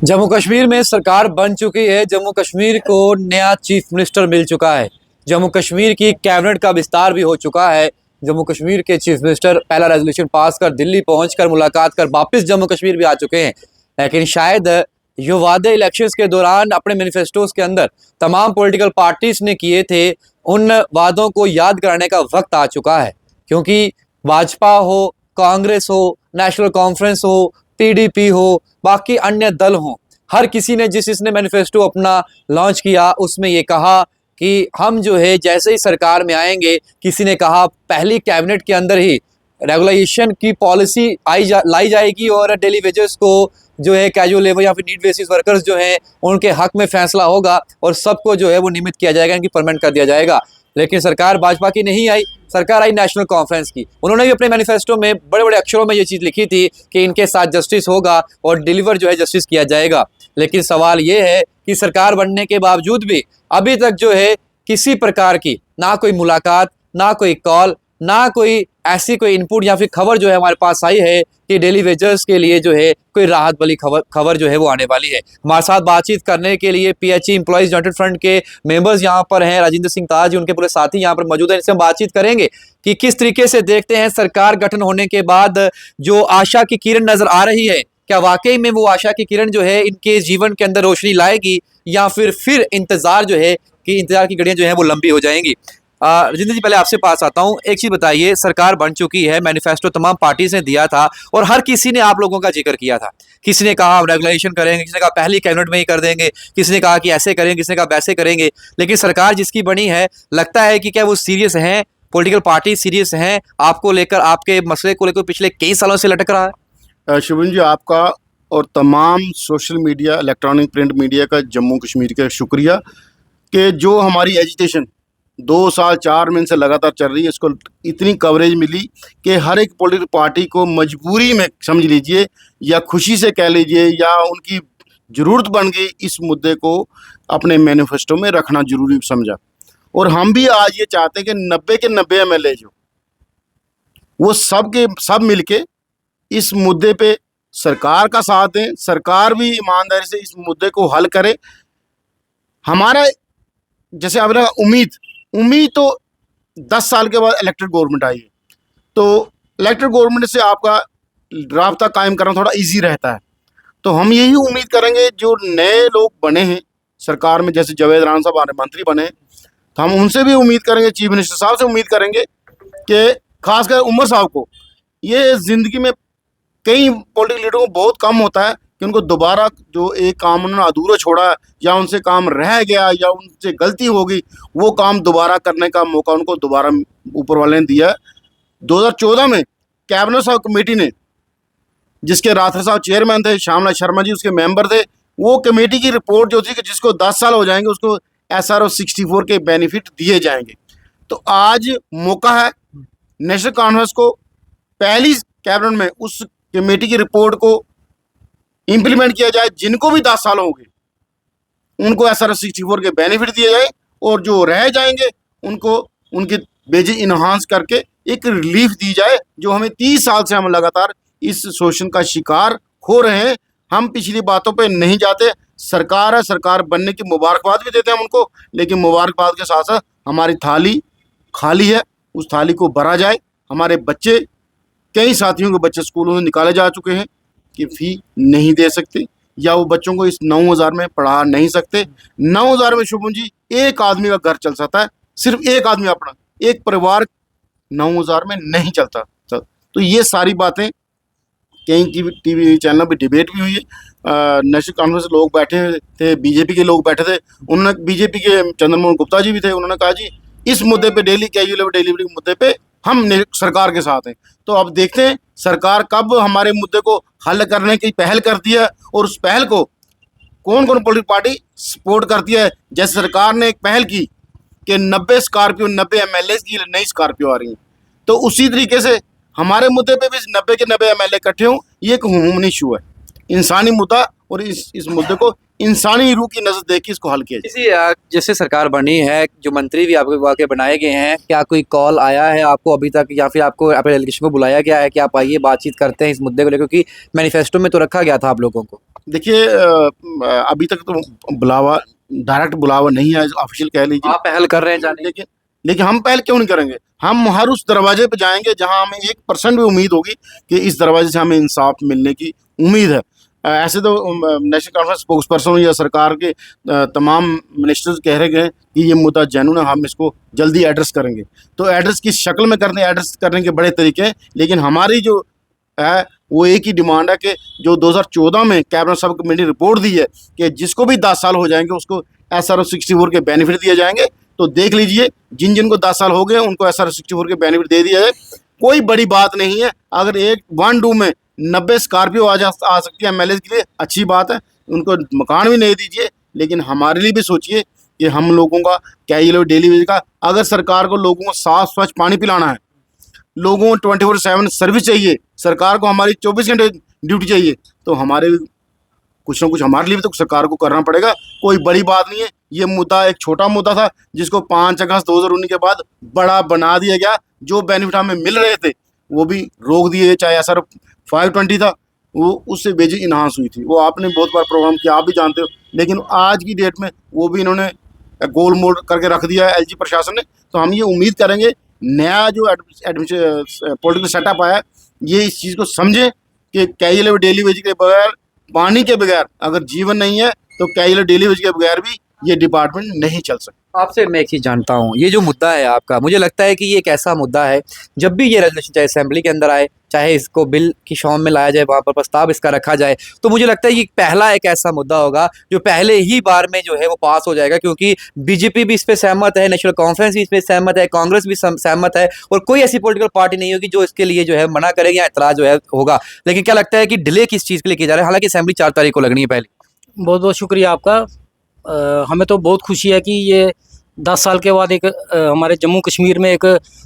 जम्मू कश्मीर में सरकार बन चुकी है। जम्मू कश्मीर को नया चीफ मिनिस्टर मिल चुका है। जम्मू कश्मीर की कैबिनेट का विस्तार भी हो चुका है। जम्मू कश्मीर के चीफ मिनिस्टर पहला रेजोल्यूशन पास कर दिल्ली पहुंचकर मुलाकात कर वापस जम्मू कश्मीर भी आ चुके हैं। लेकिन शायद जो वादे इलेक्शंस के दौरान अपने मैनिफेस्टोज के अंदर तमाम पॉलिटिकल पार्टीज ने किए थे, उन वादों को याद कराने का वक्त आ चुका है। क्योंकि भाजपा हो, कांग्रेस हो, नेशनल कॉन्फ्रेंस हो, पीडीपी हो, बाकी अन्य दल हों, हर किसी ने जिसने मैनिफेस्टो अपना लॉन्च किया उसमें ये कहा कि हम जो है जैसे ही सरकार में आएंगे, किसी ने कहा पहली कैबिनेट के अंदर ही रेगुलेशन की पॉलिसी लाई जाएगी और डेली वेजेस को जो है कैजुअल लेबर या फिर नीड बेसिस वर्कर्स जो हैं उनके हक में फैसला होगा और सबको जो है वो नियमित किया जाएगा, इनकी परमानेंट कर दिया जाएगा। लेकिन सरकार भाजपा की नहीं आई, सरकार आई नेशनल कॉन्फ्रेंस की। उन्होंने भी अपने मैनिफेस्टो में बड़े बड़े अक्षरों में ये चीज़ लिखी थी कि इनके साथ जस्टिस होगा और डिलीवर जो है जस्टिस किया जाएगा। लेकिन सवाल ये है कि सरकार बनने के बावजूद भी अभी तक जो है किसी प्रकार की ना कोई मुलाकात, ना कोई कॉल, ना कोई ऐसी कोई इनपुट या फिर खबर जो है हमारे पास आई है कि डेली वेजर्स के लिए जो है कोई राहत वाली खबर जो है वो आने वाली है। हमारे साथ बातचीत करने के लिए पीएचई एम्प्लॉइज यूनाइटेड फ्रंट के मेंबर्स यहाँ पर हैं। राजेंद्र सिंह ताज जी उनके पूरे साथी यहाँ पर मौजूद हैं। इनसे हम बातचीत करेंगे कि किस तरीके से देखते हैं सरकार गठन होने के बाद जो आशा की किरण नजर आ रही है, क्या वाकई में वो आशा की किरण जो है इनके जीवन के अंदर रोशनी लाएगी या फिर इंतजार जो है कि इंतजार की घड़ियां जो है वो लंबी हो जाएंगी। राजेंद्र जी, पहले आपसे पास आता हूँ। एक चीज बताइए, सरकार बन चुकी है, मैनिफेस्टो तमाम पार्टीज ने दिया था और हर किसी ने आप लोगों का जिक्र किया था। किसी ने कहा हम रेगुलेशन करेंगे, किसी ने कहा पहली कैबिनेट में ही कर देंगे, किसी ने कहा कि ऐसे करेंगे, किसी ने कहा वैसे करेंगे। लेकिन सरकार जिसकी बनी है, लगता है कि क्या वो सीरियस हैं, पॉलिटिकल पार्टी सीरियस हैं आपको लेकर, आपके मसले को लेकर पिछले कई सालों से लटक रहा है? शुभम जी, आपका और तमाम social media, electronic print media का जम्मू कश्मीर का शुक्रिया कि जो हमारी एजिटेशन 2 साल 4 महीने से लगातार चल रही है, इसको इतनी कवरेज मिली कि हर एक पॉलिटिकल पार्टी को मजबूरी में समझ लीजिए या खुशी से कह लीजिए या उनकी ज़रूरत बन गई इस मुद्दे को अपने मैनिफेस्टो में रखना जरूरी समझा। और हम भी आज ये चाहते हैं कि 90 के 90 एमएलए जो वो सब के सब मिलके इस मुद्दे पे सरकार का साथ दें, सरकार भी ईमानदारी से इस मुद्दे को हल करे। हमारा जैसे अब उम्मीद तो 10 साल के बाद इलेक्टेड गवर्नमेंट आई है, तो इलेक्टेड गवर्नमेंट से आपका राब्ता कायम करना थोड़ा इजी रहता है। तो हम यही उम्मीद करेंगे जो नए लोग बने हैं सरकार में, जैसे जावेद राना साहब हमारे मंत्री बने हैं, तो हम उनसे भी उम्मीद करेंगे, चीफ मिनिस्टर साहब से उम्मीद करेंगे कि खासकर उमर साहब को, ये ज़िंदगी में कई पॉलिटिकल लीडरों को बहुत कम होता है कि उनको दोबारा जो एक काम उन्होंने अधूरा छोड़ा या उनसे काम रह गया या उनसे गलती हो गई, वो काम दोबारा करने का मौका उनको दोबारा ऊपर वाले ने दिया है। 2014 में कैबिनेट साहब कमेटी ने, जिसके राठौर साहब चेयरमैन थे, श्यामला शर्मा जी उसके मेंबर थे, वो कमेटी की रिपोर्ट जो थी कि जिसको 10 साल हो जाएंगे उसको SRO 64 के बेनिफिट दिए जाएंगे। तो आज मौका है नेशनल कॉन्फ्रेंस को पहली कैबिनेट में उस कमेटी की रिपोर्ट को इम्प्लीमेंट किया जाए। जिनको भी 10 साल होंगे उनको SRO 64 के बेनिफिट दिए जाए और जो रह जाएंगे उनको उनकी वेजेस इन्हांस करके एक रिलीफ दी जाए। जो हमें 30 साल से हम लगातार इस शोषण का शिकार हो रहे हैं। हम पिछली बातों पे नहीं जाते। सरकार है, सरकार बनने की मुबारकबाद भी देते हैं हम उनको, लेकिन मुबारकबाद के साथ साथ हमारी थाली खाली है, उस थाली को भरा जाए। हमारे बच्चे, कई साथियों के बच्चे स्कूलों से निकाले जा चुके हैं कि फ़ी नहीं दे सकते या वो बच्चों को इस 9000 में पढ़ा नहीं सकते। 9000 में शुभम जी एक आदमी का घर चल सकता है, सिर्फ एक आदमी अपना, एक परिवार 9000 में नहीं चलता। तो ये सारी बातें कई टीवी चैनलों पे डिबेट भी हुई है। नेशनल कॉन्फ्रेंस लोग बैठे थे, बीजेपी के लोग बैठे थे, उन्होंने, बीजेपी के चंद्रमोहन गुप्ता जी भी थे, उन्होंने कहा जी इस मुद्दे पे डेली कैजुअल डिलीवरी के मुद्दे पे हम सरकार के साथ हैं। तो अब देखते हैं सरकार कब हमारे मुद्दे को हल करने की पहल करती है और उस पहल को कौन कौन पॉलिटिकल पार्टी सपोर्ट करती है। जैसे सरकार ने एक पहल की कि 90 स्कॉर्पियो 90 एमएलए की नई स्कॉर्पियो आ रही हैं, तो उसी तरीके से हमारे मुद्दे पे भी 90 के 90 एमएलए इकट्ठे हों। ये एक ह्यूमन इशू है, इंसानी मुद्दा, और इस मुद्दे को इंसानी रूह की नजर देख के इसको हल किया जाए। जैसे सरकार बनी है, जो मंत्री भी आपके वाकई बनाए गए हैं, क्या कोई कॉल आया है आपको अभी तक या फिर आपको अपने डेलीगेशन को बुलाया गया है कि आप आइए बातचीत करते हैं इस मुद्दे को लेकर? क्योंकि मैनिफेस्टो में तो रखा गया था आप लोगों को। देखिए अभी तक तो बुलावा, डायरेक्ट बुलावा नहीं है, ऑफिशियल कह लीजिए। आप पहल कर रहे हैं जाने की? लेकिन हम पहल क्यों नहीं करेंगे? हम हर उस दरवाजे पे जाएंगे जहां हमें 1% भी उम्मीद होगी कि इस दरवाजे से हमें इंसाफ मिलने की उम्मीद है। ऐसे तो नेशनल कॉन्फ्रेंस स्पोक्स पर्सन या सरकार के तमाम मिनिस्टर्स कह रहे गए कि ये मुद्दा जेन्युइन है, हम इसको जल्दी एड्रेस करेंगे। तो एड्रेस किस शक्ल में करने, एड्रेस करने के बड़े तरीके हैं, लेकिन हमारी जो है वो एक ही डिमांड है कि जो 2014 में कैबिनेट सब कमेटी रिपोर्ट दी है कि जिसको भी 10 साल हो जाएंगे उसको SRO 64 के बेनिफिट दिए जाएंगे। तो देख लीजिए, जिन जिनको 10 साल हो गए उनको SRO 64 के बेनिफिट दे दिया जाए। कोई बड़ी बात नहीं है, अगर एक 1-2 में 90 स्कॉर्पियो आ सकती है MLA के लिए, अच्छी बात है। उनको मकान भी नहीं दीजिए, लेकिन हमारे लिए भी सोचिए कि हम लोगों का क्या ये लोग डेली वेज का, अगर सरकार को लोगों को साफ स्वच्छ पानी पिलाना है, लोगों को 24/7 सर्विस चाहिए, सरकार को हमारी 24 घंटे ड्यूटी चाहिए, तो हमारे कुछ ना कुछ हमारे लिए भी तो सरकार को करना पड़ेगा। कोई बड़ी बात नहीं है, ये मुद्दा एक छोटा मुद्दा था जिसको 5 अगस्त 2019 के बाद बड़ा बना दिया गया। जो बेनिफिट हमें मिल रहे थे वो भी रोक दिए गए, चाहे SR 520 था, वो उससे बेजी इन्हांस हुई थी। वो आपने बहुत बार प्रोग्राम किया, आप भी जानते हो, लेकिन आज की डेट में वो भी इन्होंने गोल मोड़ करके रख दिया है LG प्रशासन ने। तो हम ये उम्मीद करेंगे नया जो पॉलिटिकल सेटअप आया है, ये इस चीज़ को समझे कि कैजुअल डेली वेज के बगैर, पानी के बगैर अगर जीवन नहीं है, तो कैजुअल डेली वेज के बगैर भी ये डिपार्टमेंट नहीं चल सकता। आपसे मैं एक चीज़ जानता हूँ, ये जो मुद्दा है आपका, मुझे लगता है कि ये एक ऐसा मुद्दा है, जब भी ये रेजोल्यूशन चाहे असेंबली के अंदर आए, चाहे इसको बिल की फॉर्म में लाया जाए, वहाँ पर प्रस्ताव इसका रखा जाए, तो मुझे लगता है ये पहला एक ऐसा मुद्दा होगा जो पहले ही बार में जो है वो पास हो जाएगा, क्योंकि बीजेपी भी इस पर सहमत है, नेशनल कॉन्फ्रेंस भी इस पर सहमत है, कांग्रेस भी सहमत है, और कोई ऐसी पॉलिटिकल पार्टी नहीं होगी जो इसके लिए जो है मना करेगी या एतराज़ जो है होगा। लेकिन क्या लगता है कि डिले किस चीज़ के लिए किया जा रहा है? हालांकि असेंबली 4 तारीख को लगनी है पहले। बहुत बहुत शुक्रिया आपका। हमें तो बहुत खुशी है कि ये 10 साल के बाद एक हमारे जम्मू कश्मीर में एक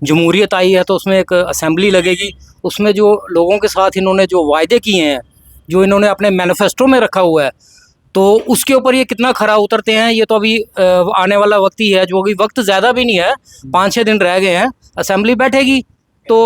जमहूरियत आई है, तो उसमें एक असेंबली लगेगी। उसमें जो लोगों के साथ इन्होंने जो वायदे किए हैं, जो इन्होंने अपने मैनिफेस्टो में रखा हुआ है, तो उसके ऊपर ये कितना खरा उतरते हैं, ये तो अभी आने वाला वक्त ही है। जो अभी वक्त ज़्यादा भी नहीं है, 5-6 दिन रह गए हैं, असेंबली बैठेगी। तो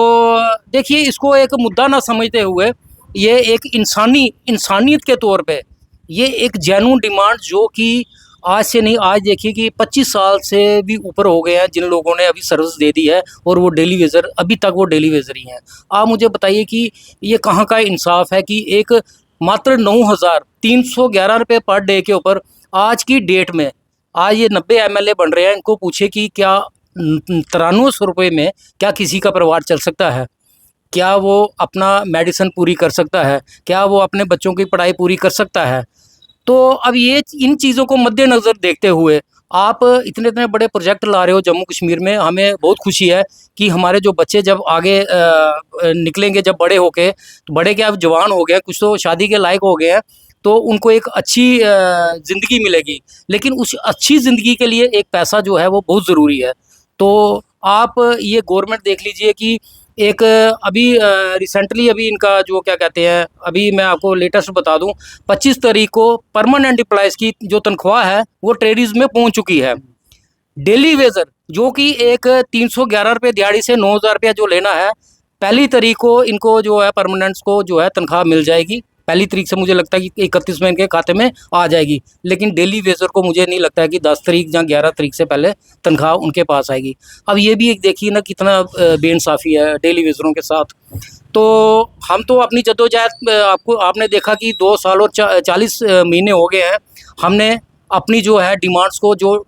देखिए, इसको एक मुद्दा ना समझते हुए, ये एक इंसानियत के तौर पे ये एक जेन्युइन डिमांड, जो कि आज से नहीं, आज देखिए कि 25 साल से भी ऊपर हो गए हैं जिन लोगों ने अभी सर्विस दे दी है, और वो डेली वेजर, अभी तक वो डेली वेजर ही हैं। आप मुझे बताइए कि ये कहाँ का इंसाफ है कि एक मात्र 9,311 रुपये पर डे के ऊपर आज की डेट में, आज ये 90 MLA बन रहे हैं, इनको पूछे कि क्या 9300 रुपये में क्या किसी का परिवार चल सकता है? क्या वो अपना मेडिसिन पूरी कर सकता है? क्या वो अपने बच्चों की पढ़ाई पूरी कर सकता है? तो अब ये इन चीज़ों को मद्देनज़र देखते हुए आप इतने इतने बड़े प्रोजेक्ट ला रहे हो जम्मू कश्मीर में। हमें बहुत खुशी है कि हमारे जो बच्चे जब आगे निकलेंगे, जब बड़े होके, तो बड़े क्या, अब जवान हो गए, कुछ तो शादी के लायक हो गए हैं, तो उनको एक अच्छी ज़िंदगी मिलेगी। लेकिन उस अच्छी ज़िंदगी के लिए एक पैसा जो है वो बहुत ज़रूरी है। तो आप ये गवर्नमेंट देख लीजिए कि एक अभी रिसेंटली अभी इनका जो क्या कहते हैं, अभी मैं आपको लेटेस्ट बता दूं, 25 तारीख को परमानेंट एम्प्लॉयज़ की जो तनख्वाह है वो ट्रेडिस में पहुंच चुकी है। डेली वेजर जो कि एक 311 रुपये दिहाड़ी से 9,000 रुपया जो लेना है, पहली तारीख को इनको जो है परमानेंट्स को जो है तनख्वाह मिल जाएगी। पहली तारीख से मुझे लगता है कि 31 में इनके खाते में आ जाएगी। लेकिन डेली वेजर को मुझे नहीं लगता है कि 10 तारीख या 11 तारीख से पहले तनख्वाह उनके पास आएगी। अब ये भी एक देखिए ना कितना बेइंसाफ़ी है डेली वेजरों के साथ। तो हम तो अपनी जद्दोजहद, आपने देखा कि 2 साल और 40 महीने हो गए हैं, हमने अपनी जो है डिमांड्स को, जो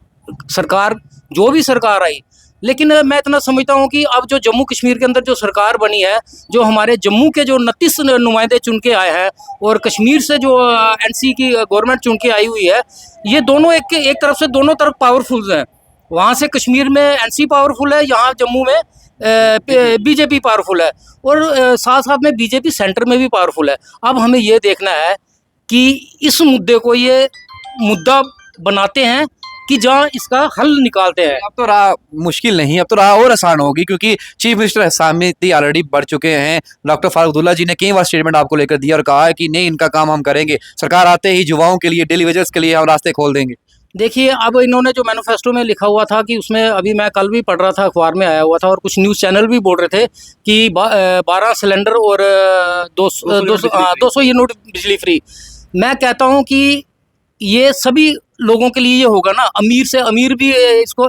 सरकार, जो भी सरकार आई, लेकिन मैं इतना समझता हूँ कि अब जो जम्मू कश्मीर के अंदर जो सरकार बनी है, जो हमारे जम्मू के जो 29 नुमाइंदे चुन के आए हैं, और कश्मीर से जो NC की गवर्नमेंट चुन के आई हुई है, ये दोनों एक तरफ से दोनों तरफ पावरफुल हैं। वहाँ से कश्मीर में NC पावरफुल है, यहाँ जम्मू में BJP पावरफुल है, और साथ साथ में BJP सेंटर में भी पावरफुल है। अब हमें ये देखना है कि इस मुद्दे को ये मुद्दा बनाते हैं कि जहाँ इसका हल निकालते हैं। अब तो राह मुश्किल नहीं, अब तो राह और आसान होगी, क्योंकि चीफ मिनिस्टर समिति ऑलरेडी बढ़ चुके हैं। डॉक्टर फारूक अब्दुल्ला जी ने कई बार स्टेटमेंट आपको लेकर दिया और कहा है कि नहीं, इनका काम हम करेंगे, सरकार आते ही युवाओं के लिए, डेली वेजर्स के लिए हम रास्ते खोल देंगे। देखिए, अब इन्होंने जो मैनिफेस्टो में लिखा हुआ था कि उसमें, अभी मैं कल भी पढ़ रहा था, अखबार में आया हुआ था, और कुछ न्यूज़ चैनल भी बोल रहे थे कि 12 सिलेंडर और 200 यूनिट बिजली फ्री। मैं कहता हूं कि ये सभी लोगों के लिए ये होगा ना, अमीर से अमीर भी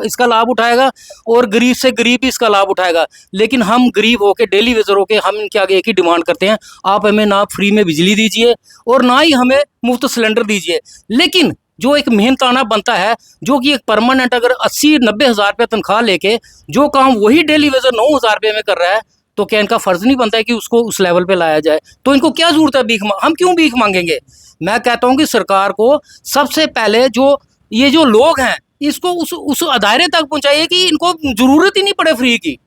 इसका लाभ उठाएगा और गरीब से गरीब भी इसका लाभ उठाएगा। लेकिन हम गरीब होके, डेली वेजर होके, हम इनके आगे एक ही डिमांड करते हैं, आप हमें ना फ्री में बिजली दीजिए और ना ही हमें मुफ्त सिलेंडर दीजिए। लेकिन जो एक मेहनताना बनता है, जो कि एक परमानेंट अगर 80-90 हज़ार रुपये तनख्वाह लेके जो काम वही डेली वेजर 9,000 रुपये में कर रहा है, तो क्या इनका फ़र्ज़ नहीं बनता है कि उसको उस लेवल पे लाया जाए? तो इनको क्या ज़रूरत है हम क्यों भीख मांगेंगे? मैं कहता हूं कि सरकार को सबसे पहले ये जो लोग हैं, इसको उस दायरे तक पहुंचाइए कि इनको जरूरत ही नहीं पड़े फ्री की।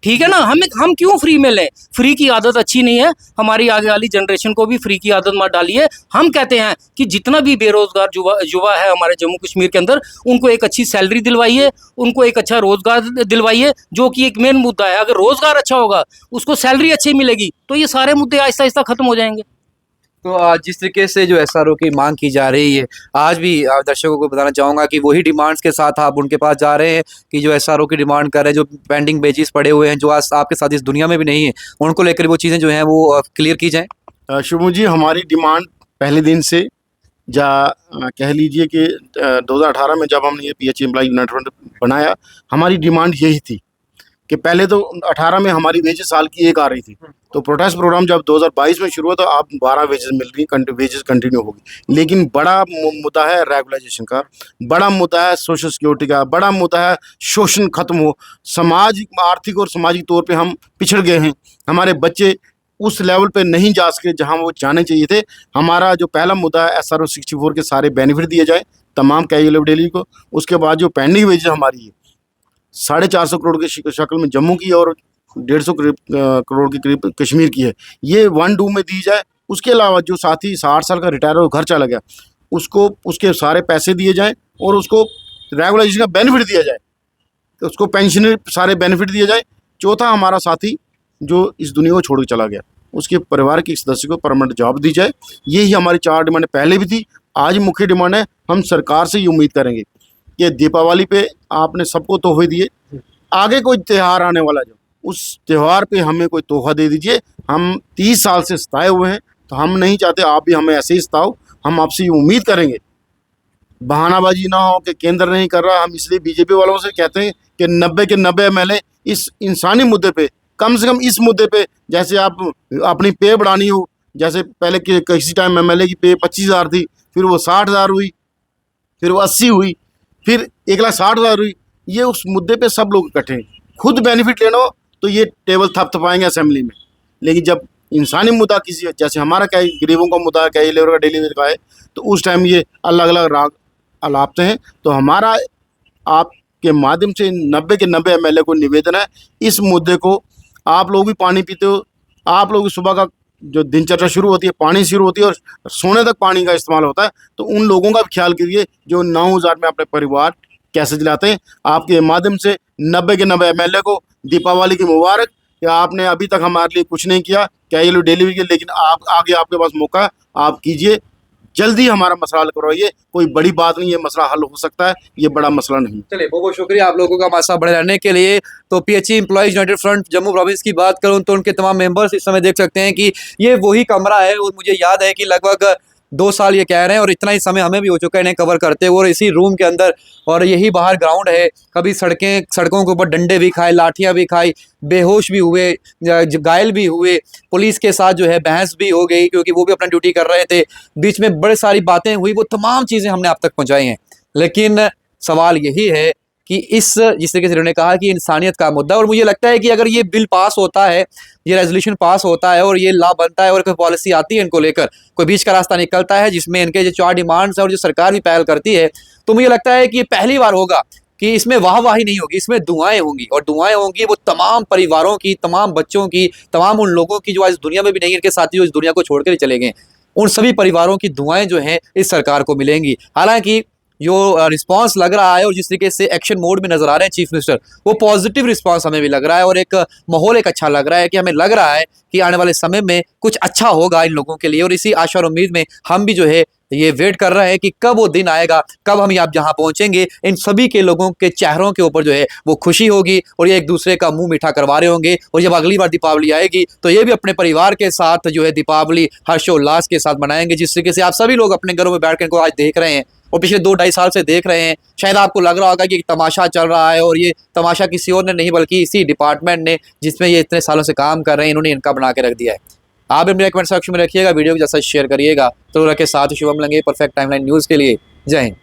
ठीक है ना, हम क्यों फ्री में लें? फ्री की आदत अच्छी नहीं है, हमारी आगे वाली जनरेशन को भी फ्री की आदत मत डालिए। हम कहते हैं कि जितना भी बेरोजगार युवा है हमारे जम्मू कश्मीर के अंदर, उनको एक अच्छी सैलरी दिलवाइए, उनको एक अच्छा रोजगार दिलवाइए, जो कि एक मेन मुद्दा है। अगर रोजगार अच्छा होगा, उसको सैलरी अच्छी मिलेगी, तो ये सारे मुद्दे आहिस्ता आहिस्ता खत्म हो जाएंगे। तो जिस तरीके से जो एसआरओ की मांग की जा रही है, आज भी दर्शकों को बताना चाहूँगा कि वही डिमांड्स के साथ आप उनके पास जा रहे हैं कि जो एसआरओ की डिमांड कर रहे हैं, जो पेंडिंग बेचिस पड़े हुए हैं, जो आज आपके साथ इस दुनिया में भी नहीं है, उनको लेकर वो चीज़ें जो हैं वो क्लियर की जाएँ। शुभम जी, हमारी डिमांड पहले दिन से कह लीजिए कि 2018 में जब हमने ये पीएचई एम्प्लॉय यूनाइटेड फ्रंट बनाया, हमारी डिमांड यही थी कि पहले तो 18 में हमारी वेजेस साल की एक आ रही थी, तो प्रोटेस्ट प्रोग्राम जब 2022 में शुरू हुआ तो आप 12 वेजेस मिल रही, वेजेस कंटिन्यू होगी। लेकिन बड़ा मुद्दा है रेगुलाइजेशन का, बड़ा मुद्दा है सोशल सिक्योरिटी का, बड़ा मुद्दा है शोषण खत्म हो। समाज आर्थिक और सामाजिक तौर पे हम पिछड़ गए हैं, हमारे बच्चे उस लेवल पे नहीं जा सके जहाँ वो जाने चाहिए थे। हमारा जो पहला मुद्दा है SRO 64 के सारे बेनिफिट दिए जाए तमाम कैजुअल डेली को। उसके बाद जो पेंडिंग वेजेस हमारी है 450 करोड़ की शक्ल में जम्मू की और 150 करोड़ के करीब कश्मीर की है, ये 1-2 में दी जाए। उसके अलावा जो साथी 60 साल का रिटायर हो घर चला गया, उसको उसके सारे पैसे दिए जाएं और उसको रेगुलाइजेशन का बेनिफिट दिया जाए, तो उसको पेंशन सारे बेनिफिट दिए जाए। चौथा, हमारा साथी जो इस दुनिया को छोड़ के चला गया, उसके परिवार के एक सदस्य को परमानेंट जॉब दी जाए। यही हमारी 4 डिमांड पहले भी थी, आज मुख्य डिमांड है। हम सरकार से ये उम्मीद करेंगे कि दीपावली पे आपने सबको तोहफे दिए, आगे कोई त्यौहार आने वाला जो, उस त्यौहार पे हमें कोई तोहफा दे दीजिए। हम 30 साल से सताए हुए हैं, तो हम नहीं चाहते आप भी हमें ऐसे ही सताओ। हम आपसे ये उम्मीद करेंगे, बहानाबाजी ना हो कि केंद्र नहीं कर रहा। हम इसलिए बीजेपी वालों से कहते हैं कि 90 के 90 MLA इस इंसानी मुद्दे पे, कम से कम इस मुद्दे पे, जैसे आप अपनी पे बढ़ानी हो, जैसे पहले के किसी टाइम MLA की पे 25,000 थी, फिर वो 60,000 हुई, फिर वो 80 हुई, फिर 1,60,000 हुई। ये उस मुद्दे पे सब लोग इकट्ठे हैं। खुद बेनिफिट लेना हो तो ये टेबल थपथपाएंगे असेंबली में, लेकिन जब इंसानी मुद्दा किसी, जैसे हमारा क्या गरीबों का मुद्दा है, क्या लेबर का डेली वेज का है, तो उस टाइम ये अलग अलग राग अलापते हैं। तो हमारा आपके माध्यम से 90 के 90 MLA को निवेदन है, इस मुद्दे को, आप लोग भी पानी पीते हो, आप लोग सुबह का जो दिनचर्या शुरू होती है पानी शुरू होती है और सोने तक पानी का इस्तेमाल होता है, तो उन लोगों का भी ख्याल करिए जो 9,000 में अपने परिवार कैसे चलाते हैं। आपके माध्यम से 90 के 90 MLA को दीपावली की मुबारक, या आपने अभी तक हमारे लिए कुछ नहीं किया, क्या ये लोग डिलीवरी के, लेकिन आप आगे आपके पास मौका है, आप कीजिए, जल्दी हमारा मसला हल करवाइए। कोई बड़ी बात नहीं है, मसला हल हो सकता है, ये बड़ा मसला नहीं। चलिए, बहुत बहुत शुक्रिया आप लोगों का हमारे साथ बड़े रहने के लिए। तो PHE employees United front Jammu province की बात करूं तो उनके तमाम मेंबर्स इस समय देख सकते हैं कि ये वही कमरा है, और मुझे याद है कि लगभग 2 साल ये कह रहे हैं और इतना ही समय हमें भी हो चुका है इन्हें कवर करते हुए, और इसी रूम के अंदर, और यही बाहर ग्राउंड है। कभी सड़कों के ऊपर डंडे भी खाए, लाठियां भी खाई, बेहोश भी हुए, घायल भी हुए, पुलिस के साथ जो है बहस भी हो गई क्योंकि वो भी अपना ड्यूटी कर रहे थे, बीच में बड़े सारी बातें हुई, वो तमाम चीज़ें हमने आप तक पहुँचाई हैं। लेकिन सवाल यही है कि जिस तरीके से उन्होंने कहा कि इंसानियत का मुद्दा, और मुझे लगता है कि अगर ये बिल पास होता है, ये रेजोल्यूशन पास होता है और ये लॉ बनता है और कोई पॉलिसी आती है इनको लेकर, कोई बीच का रास्ता निकलता है जिसमें इनके जो 4 डिमांड्स है और जो सरकार भी पहल करती है, तो मुझे लगता है कि ये पहली बार होगा कि इसमें वाहवाही नहीं होगी, इसमें दुआएं होंगी, और दुआएं होंगी वो तमाम परिवारों की, तमाम बच्चों की, तमाम उन लोगों की जो आज दुनिया में भी नहीं है, इनके साथी जो इस दुनिया को छोड़ कर चले गए, उन सभी परिवारों की दुआएं जो हैं इस सरकार को मिलेंगी। हालांकि जो रिस्पांस लग रहा है और जिस तरीके से एक्शन मोड में नजर आ रहे हैं चीफ मिनिस्टर, वो पॉजिटिव रिस्पांस हमें भी लग रहा है, और एक माहौल एक अच्छा लग रहा है कि हमें लग रहा है कि आने वाले समय में कुछ अच्छा होगा इन लोगों के लिए, और इसी आशा और उम्मीद में हम भी जो है ये वेट कर रहे हैं कि कब वो दिन आएगा, कब हम यहाँ जहाँ पहुंचेंगे, इन सभी के लोगों के चेहरों के ऊपर जो है वो खुशी होगी और ये एक दूसरे का मुंह मीठा करवा रहे होंगे। और जब अगली बार दीपावली आएगी तो ये भी अपने परिवार के साथ जो है दीपावली हर्षोल्लास के साथ मनाएंगे, जिस तरीके से आप सभी लोग अपने घरों में बैठ कर इनको आज देख रहे हैं और पिछले 2-2.5 साल से देख रहे हैं। शायद आपको लग रहा होगा कि एक तमाशा चल रहा है और ये तमाशा किसी और ने नहीं बल्कि इसी डिपार्टमेंट ने जिसमें ये इतने सालों से काम कर रहे हैं, इन्होंने इनका बना के रख दिया है। आप भी अपने कमेंट सेक्शन में रखिएगा, वीडियो को जैसा शेयर करिएगा। तो रखे साथ शुभम लंगे परफेक्ट टाइमलाइन न्यूज़ के लिए। जय हिंद।